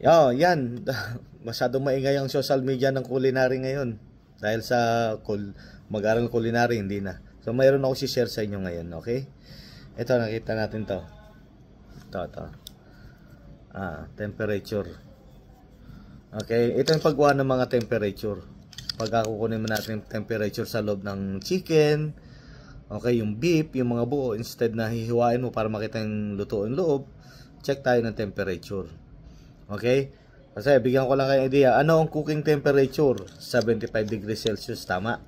Yan. Masyadong maingay ang social media ng culinary ngayon. Dahil sa mag-aral culinary, hindi na. So, mayroon ako si-share sa inyo ngayon, okay? Ito, nakita natin to. Ito. Temperature. Okay, ito yung paggawa ng mga temperature. Pag kukunin mo natin yung temperature sa loob ng chicken, okay, yung beef, yung mga buo, instead na hihiwain mo para makita yung luto yung loob, check tayo ng temperature. Okay? Kasi bigyan ko lang kayo idea, ano ang cooking temperature? 75 degrees Celsius, tama?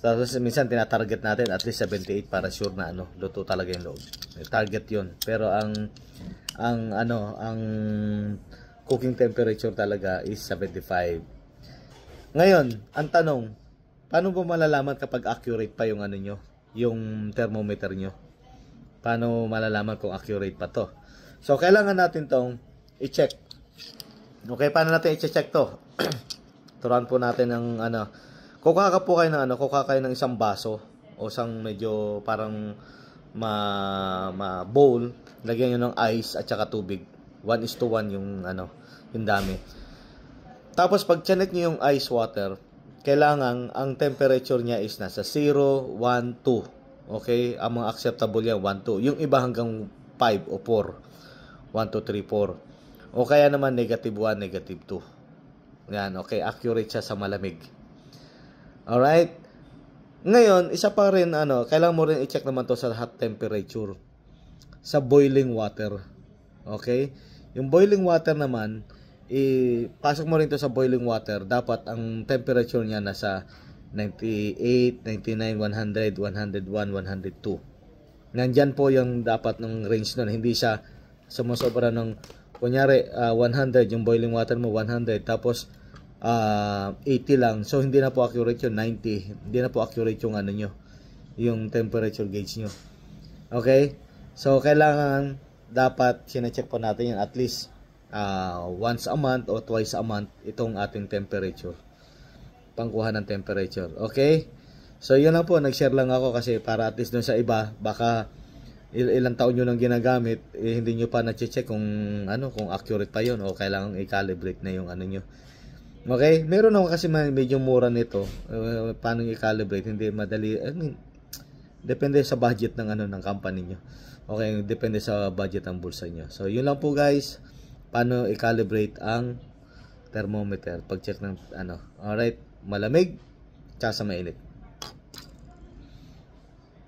Tapos minsan tinatarget natin at least 78 para sure na luto talaga yung loob. Target 'yon. Pero ang cooking temperature talaga is 75. Ngayon, ang tanong, paano ba malalaman kapag accurate pa yung yung thermometer nyo? Paano malalaman kung accurate pa to? So, kailangan natin tong i-check. Okay, paano natin i-check to? Turuan po natin ng kukuha ka po kayo ng isang baso o isang medyo parang bowl, lagyan nyo ng ice at saka tubig. 1:1 yung yung dami. Tapos pag chinek nyo yung ice water, kailangan ang temperature niya is nasa 0, 1, 2. Okay? Ang mga acceptable yan 1, 2. Yung iba hanggang 5 o 4. 1, 2, 3, 4. O kaya naman negative 1, negative 2. Yan, okay, accurate siya sa malamig. Alright? Ngayon, isa pa rin kailangan mo rin i-check naman to sa hot temperature. Sa boiling water. Okay? Yung boiling water naman, pasok mo rin to sa boiling water, dapat ang temperature niya nasa 98, 99, 100, 101, 102. Nandyan po yung dapat ng range nun. Hindi siya sumusobra ng, kunyari, 100, yung boiling water mo, 100, tapos 80 lang. So, hindi na po accurate yung 90. Hindi na po accurate yung yung temperature gauge nyo. Okay? So, kailangan, dapat sinecheck po natin yan at least once a month o twice a month itong ating temperature, pangkuha ng temperature. Okay, so yun lang po, nag-share lang ako kasi para at least dun sa iba, baka ilang taon nyo nang ginagamit, hindi nyo pa na-check kung kung accurate pa yun o kailangan i-calibrate na yung nyo. Okay, meron ako kasi medyo mura nito, paano i-calibrate, hindi madali, depende sa budget ng ng company nyo. Okay, depende sa budget ng bulsa nyo. So yun lang po guys, paano i-calibrate ang thermometer pag check ng alright, malamig tsaka sa mainit.